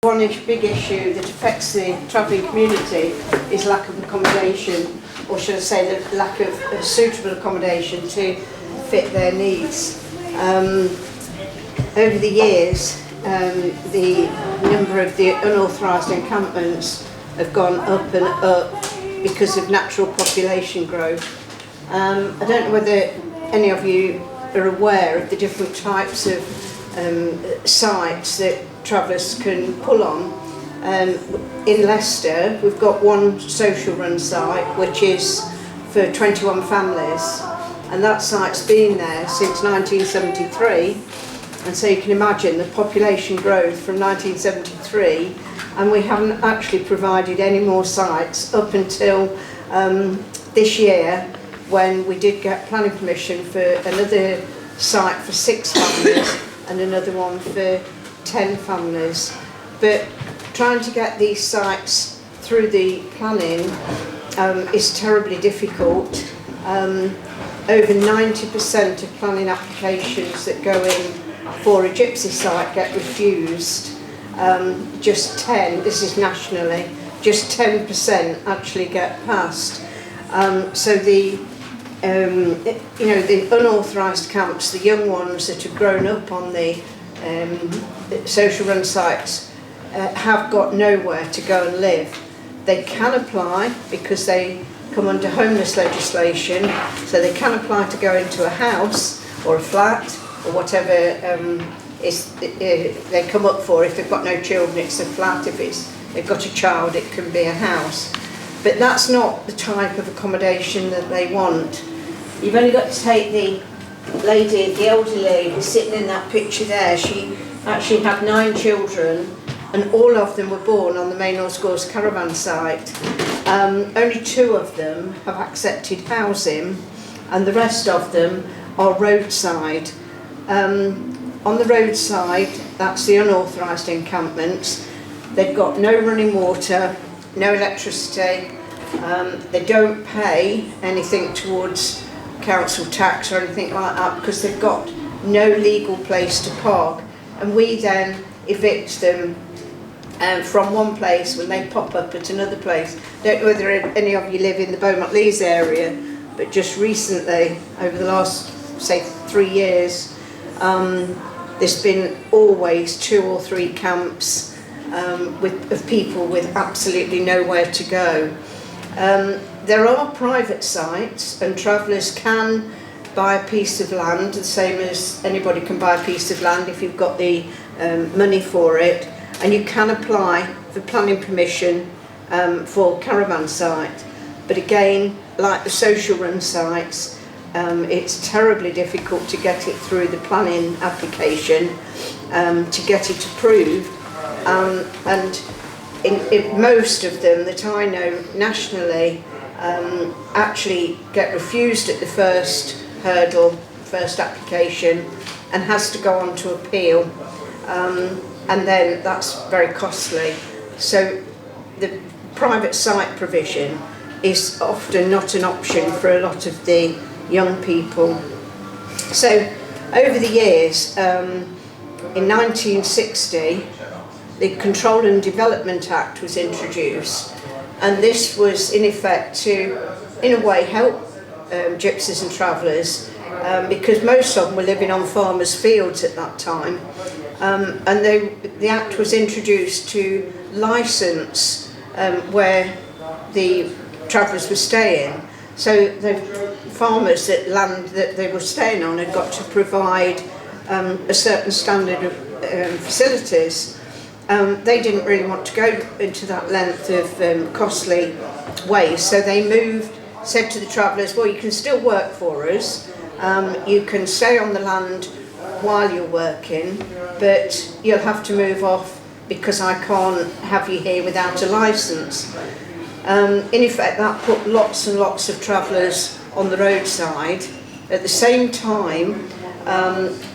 One big issue that affects the travelling community is lack of accommodation, or should I say the lack of suitable accommodation to fit their needs. Over the years, the number of the unauthorised encampments have gone up and up because of natural population growth. I don't know whether any of you are aware of the different types of sites that travellers can pull on. In Leicester we've got one social run site which is for 21 families, and that site's been there since 1973, and so you can imagine the population growth from 1973, and we haven't actually provided any more sites up until this year, when we did get planning permission for another site for 6 families and another one for 10 families. But trying to get these sites through the planning is terribly difficult. Over 90% of planning applications that go in for a Gypsy site get refused. Just 10, this is nationally, just 10% actually get passed. So the the unauthorised camps, the young ones that have grown up on the social run sites, have got nowhere to go and live. They can apply because they come under homeless legislation, so they can apply to go into a house or a flat or whatever they come up for. If they've got no children, it's a flat. If they've got a child, it can be a house. But that's not the type of accommodation that they want. You've only got to take the lady, the elderly lady sitting in that picture there. She actually had 9 children, and all of them were born on the Maynooth Scores Caravan Site. Only 2 of them have accepted housing, and the rest of them are roadside. On the roadside, that's the unauthorised encampments. They've got no running water, no electricity, they don't pay anything towards council tax or anything like that because they've got no legal place to park, and we then evict them from one place when they pop up at another place. Don't know whether any of you live in the Beaumont Leys area, but just recently, over the last say 3 years, there's been always 2 or 3 camps of people with absolutely nowhere to go. There are private sites, and travellers can buy a piece of land, the same as anybody can buy a piece of land if you've got the money for it, and you can apply for planning permission for caravan site. But again, like the social run sites, it's terribly difficult to get it through the planning application, to get it approved. And in most of them that I know nationally actually get refused at the first hurdle, first application, and has to go on to appeal, and then that's very costly. So the private site provision is often not an option for a lot of the young people. So over the years, in 1960, the Control and Development Act was introduced, and this was in effect to, in a way, help gypsies and travellers, because most of them were living on farmers' fields at that time, and the Act was introduced to licence where the travellers were staying. So the farmers that land that they were staying on had got to provide a certain standard of facilities. They didn't really want to go into that length of costly ways, so they said to the travellers, well, you can still work for us, you can stay on the land while you're working, but you'll have to move off because I can't have you here without a licence. In effect, that put lots and lots of travellers on the roadside. At the same time,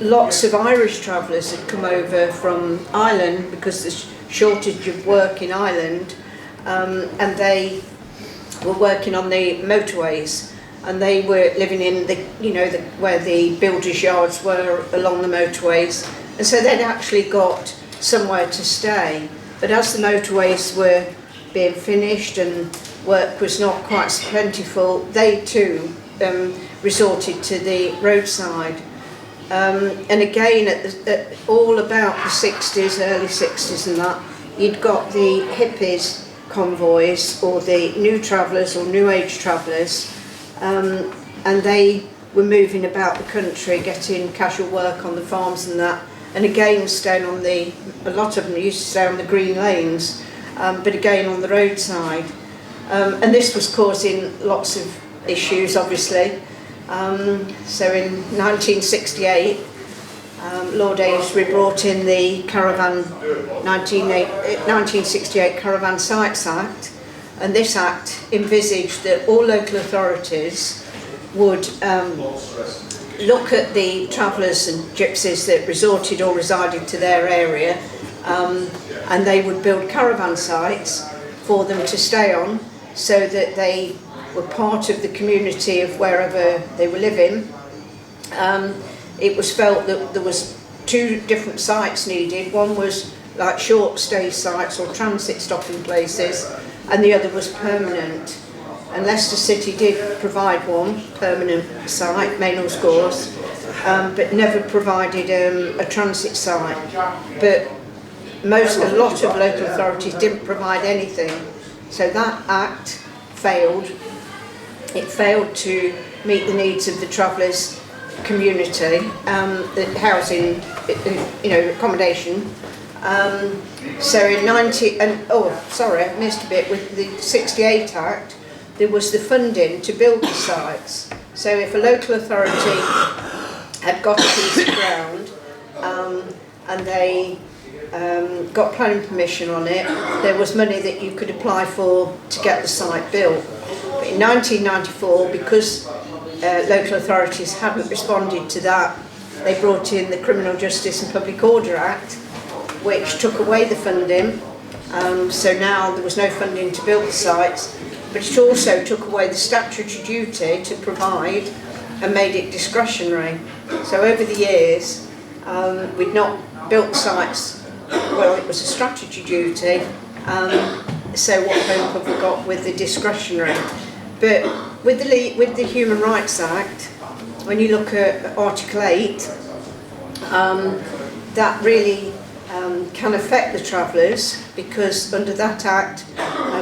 lots of Irish travellers had come over from Ireland because there's shortage of work in Ireland, and they were working on the motorways, and they were living in where the builders' yards were along the motorways, and so they'd actually got somewhere to stay. But as the motorways were being finished and work was not quite so plentiful, they too resorted to the roadside. And again, at all about the 60s, early 60s and that, you'd got the hippies convoys, or the new travellers or new age travellers, and they were moving about the country, getting casual work on the farms and that, and again staying on a lot of them used to stay on the green lanes, but again on the roadside. And this was causing lots of issues, obviously. So in 1968, Lord Aylesbury brought in the 1968 Caravan Sites Act, and this act envisaged that all local authorities would look at the travellers and gypsies that resorted or resided to their area, and they would build caravan sites for them to stay on, so that they were part of the community of wherever they were living. It was felt that there was two different sites needed. One was like short stay sites or transit stopping places, and the other was permanent. And Leicester City did provide one permanent site, Maynolds Gorse, but never provided a transit site. But a lot of local authorities didn't provide anything. So that act failed. It failed to meet the needs of the travellers' community, the housing, accommodation. So in I missed a bit. With the 68 Act, there was the funding to build the sites. So if a local authority had got a piece of ground and they got planning permission on it, there was money that you could apply for to get the site built. But in 1994, because local authorities hadn't responded to that, they brought in the Criminal Justice and Public Order Act, which took away the funding. So now there was no funding to build the sites, but it also took away the statutory duty to provide and made it discretionary. So over the years, we'd not built sites. Well, it was a statutory duty, so what hope have we got with the discretionary? But with the Human Rights Act, when you look at Article 8, that really can affect the travellers, because under that Act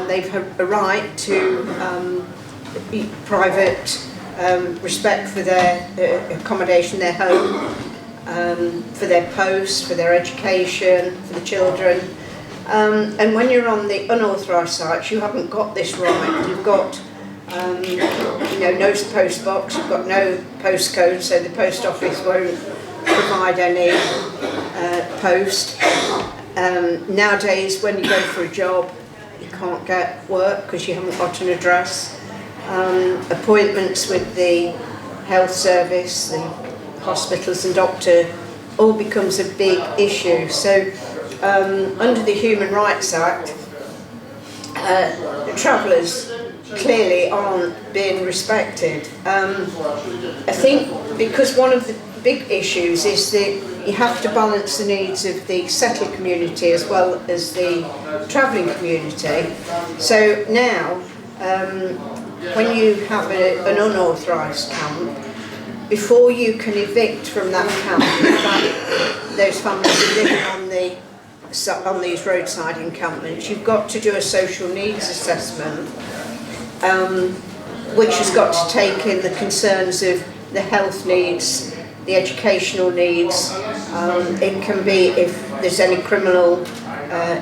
they've had a right to private respect for their accommodation, their home, for their post, for their education, for the children. And when you're on the unauthorised sites, you haven't got this right. You've got no post box, you've got no postcode, so the post office won't provide any post. Nowadays, when you go for a job, you can't get work because you haven't got an address. Appointments with the health service, the hospitals and doctor, all becomes a big issue. So under the Human Rights Act, travellers clearly aren't being respected. I think because one of the big issues is that you have to balance the needs of the settled community as well as the travelling community. So now, when you have an unauthorised camp, before you can evict from that camp, in fact, those families are living on these roadside encampments, you've got to do a social needs assessment, which has got to take in the concerns of the health needs, the educational needs. It can be if there's any criminal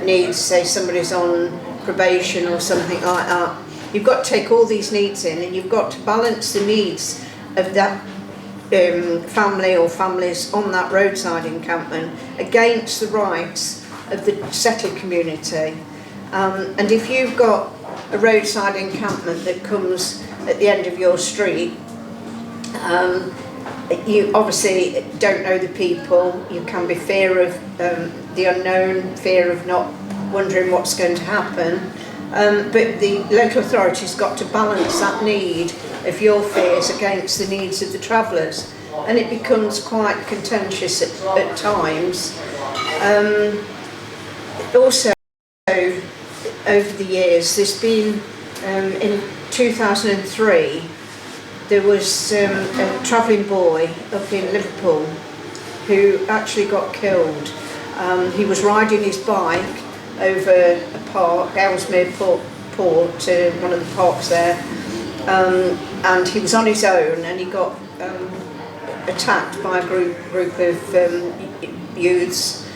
needs, say somebody's on probation or something like that. You've got to take all these needs in, and you've got to balance the needs of that family or families on that roadside encampment against the rights of the settled community. And if you've got a roadside encampment that comes at the end of your street, you obviously don't know the people, you can be fear of the unknown, fear of not wondering what's going to happen. But the local authority's got to balance that need of your fears against the needs of the travellers, and it becomes quite contentious at times. Also So over the years, there's been, in 2003, there was a travelling boy up in Liverpool who actually got killed. He was riding his bike over a park, Ellesmere Port, one of the parks there, and he was on his own, and he got attacked by a group of youths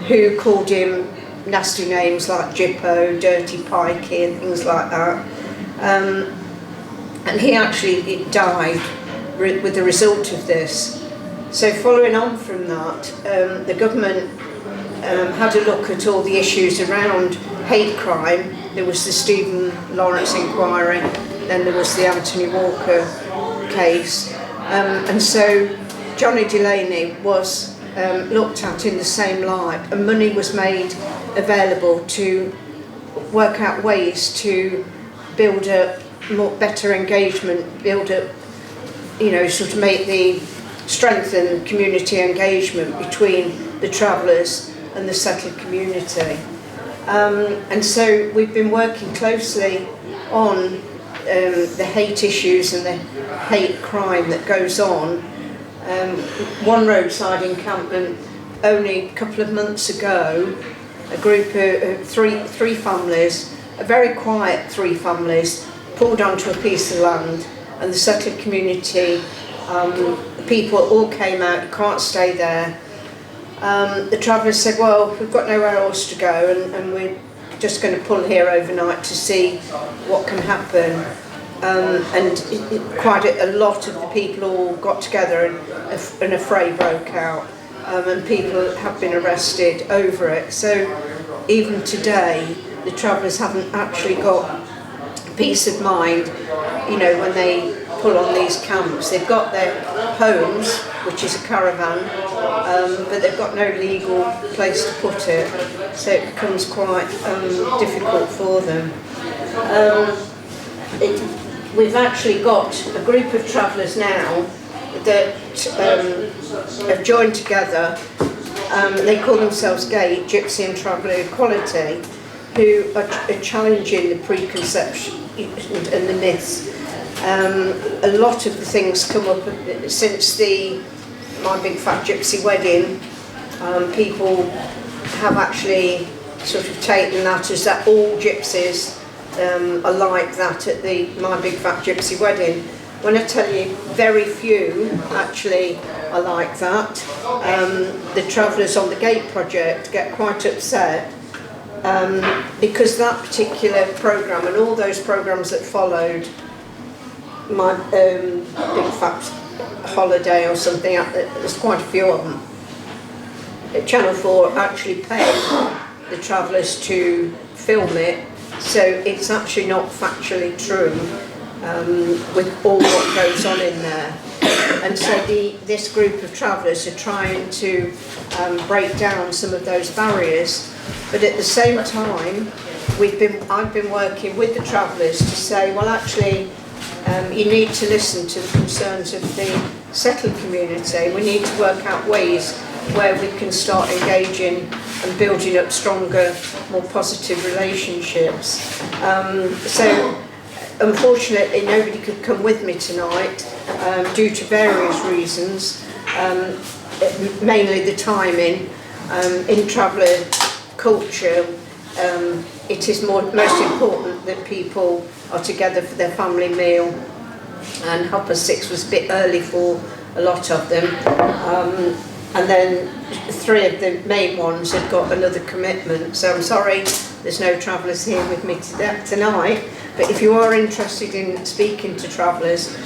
who called him nasty names like Jippo, Dirty Pikey and things like that. And he actually died with the result of this. So following on from that, the government had a look at all the issues around hate crime. There was the Stephen Lawrence inquiry, then there was the Anthony Walker case, and so Johnny Delaney was looked at in the same light, and money was made available to work out ways to build up better engagement, build up, sort of strengthen community engagement between the travellers and the settled community. And so we've been working closely on the hate issues and the hate crime that goes on. One roadside encampment only a couple of months ago, a group of three families, a very quiet 3 families, pulled onto a piece of land, and the settled community, people all came out, you can't stay there. The travellers said, well, we've got nowhere else to go, and we're just going to pull here overnight to see what can happen. And quite a lot of the people all got together, and a fray broke out, and people have been arrested over it. So even today, the travellers haven't actually got peace of mind, when they pull on these camps. They've got their homes, which is a caravan, but they've got no legal place to put it, so it becomes quite difficult for them. We've actually got a group of travellers now that have joined together. They call themselves GATE, Gypsy and Traveller Equality, who are challenging the preconception and the myths. A lot of the things come up since my Big Fat Gypsy wedding. People have actually sort of taken that as that all gypsies are like that at the My Big Fat Gypsy wedding. When I tell you, very few actually are like that. The travellers on the Gate project get quite upset because that particular programme and all those programmes that followed, my Big Fat Holiday or something, there's quite a few of them. Channel 4 actually paid the travellers to film it, so it's actually not factually true with all what goes on in there. And so this group of travellers are trying to break down some of those barriers, but at the same time I've been working with the travellers to say, well, actually you need to listen to the concerns of the settled community. We need to work out ways where we can start engaging and building up stronger, more positive relationships. So unfortunately nobody could come with me tonight due to various reasons, mainly the timing. In traveller culture, it is most important that people are together for their family meal, and 6:30 was a bit early for a lot of them. And then 3 of the main ones had got another commitment, so I'm sorry there's no travellers here with me tonight, but if you are interested in speaking to travellers,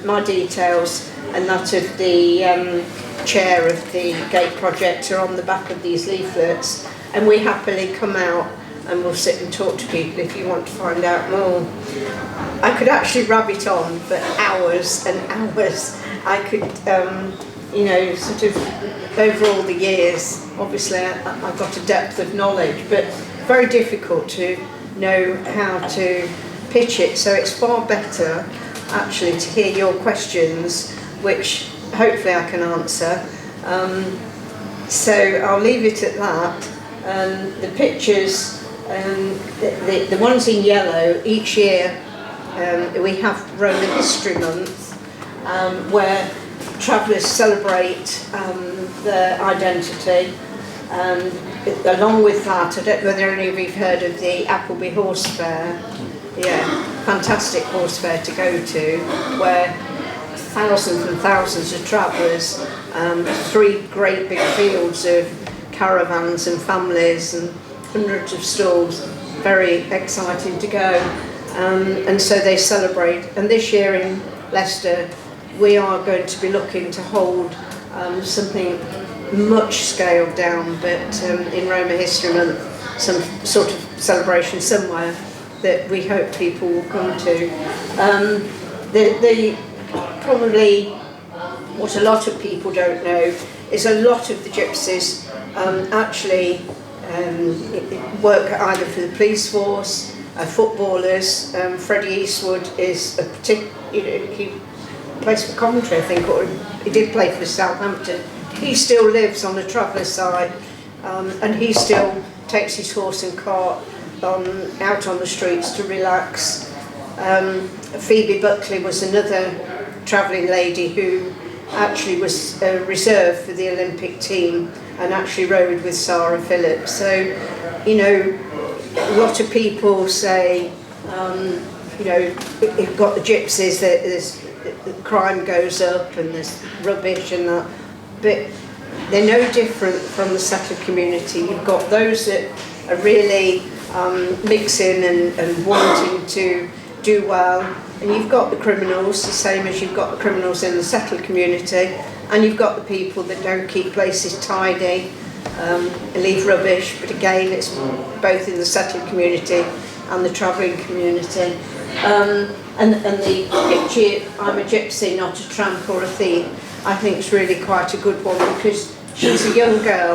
my details and that of the chair of the Gate project are on the back of these leaflets, and we happily come out and we'll sit and talk to people if you want to find out more. I could actually rabbit on for hours and hours. I could sort of over all the years, obviously I've got a depth of knowledge, but very difficult to know how to pitch it, so it's far better actually to hear your questions, which hopefully I can answer. So I'll leave it at that. The pictures The ones in yellow, each year we have Roman History Month, where travellers celebrate their identity, and along with that, I don't know whether any of you have heard of the Appleby Horse Fair. Yeah, fantastic horse fair to go to, where thousands and thousands of travellers, 3 great big fields of caravans and families and hundreds of stalls, very exciting to go, and so they celebrate. And this year in Leicester we are going to be looking to hold something much scaled down, but in Roman History Month, some sort of celebration somewhere that we hope people will come to. Probably what a lot of people don't know is a lot of the gypsies actually work either for the police force, footballers. Freddie Eastwood is he plays for Coventry, I think, or he did play for Southampton. He still lives on the traveller's side, and he still takes his horse and cart out on the streets to relax. Phoebe Buckley was another travelling lady who actually was reserved for the Olympic team and actually rode with Sarah Phillips. So, you know, a lot of people say, you know, you've got the gypsies, the crime goes up and there's rubbish and that, but they're no different from the settled community. You've got those that are really mixing and wanting to do well, and you've got the criminals, the same as you've got the criminals in the settled community, and you've got the people that don't keep places tidy, leave rubbish, but again it's both in the settled community and the travelling community. And the picture, I'm a gypsy, not a tramp or a thief, I think is really quite a good one, because she's a young girl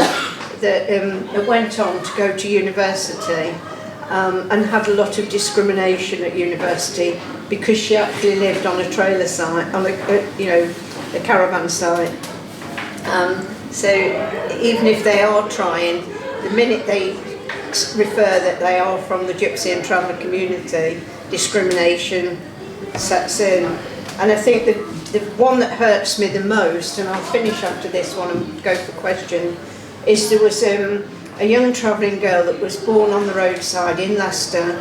that went on to go to university and had a lot of discrimination at university because she actually lived on a trailer site, on a caravan site. So even if they are trying, the minute they refer that they are from the gypsy and traveller community, discrimination sets in. And I think the one that hurts me the most, and I'll finish after this one and go for question, is there was a young travelling girl that was born on the roadside in Leicester.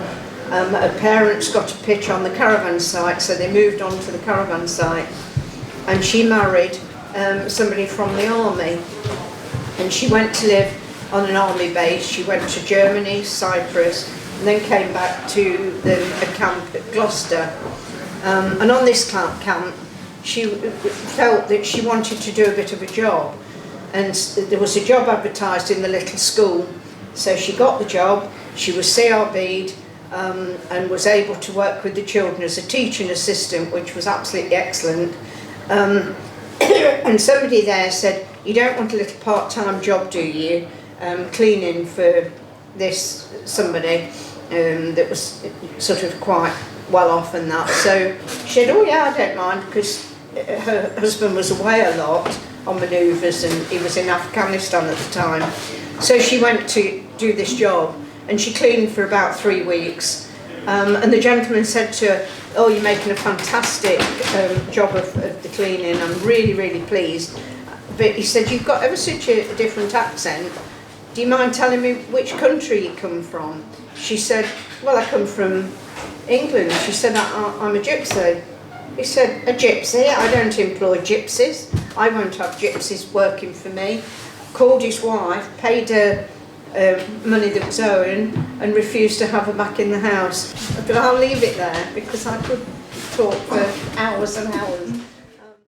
Her parents got a pitch on the caravan site, so they moved on to the caravan site, and she married somebody from the army, and she went to live on an army base. She went to Germany, Cyprus, and then came back to a camp at Gloucester. And on this camp, she felt that she wanted to do a bit of a job, and there was a job advertised in the little school, so she got the job. She was CRB'd and was able to work with the children as a teaching assistant, which was absolutely excellent. And somebody there said, "You don't want a little part-time job, do you, cleaning for this somebody that was sort of quite well off and that?" So she said, "Oh yeah, I don't mind," because her husband was away a lot on manoeuvres and he was in Afghanistan at the time. So she went to do this job and she cleaned for about 3 weeks, and the gentleman said to her, "Oh, you're making a fantastic job of the cleaning, I'm really, really pleased. But," he said, "you've got ever such a different accent. Do you mind telling me which country you come from?" She said, "Well, I come from England." She said, I'm a gypsy." He said, "A gypsy? I don't employ gypsies. I won't have gypsies working for me." Called his wife, paid her money that was owing, and refused to have her back in the house. But I'll leave it there because I could talk for hours and hours.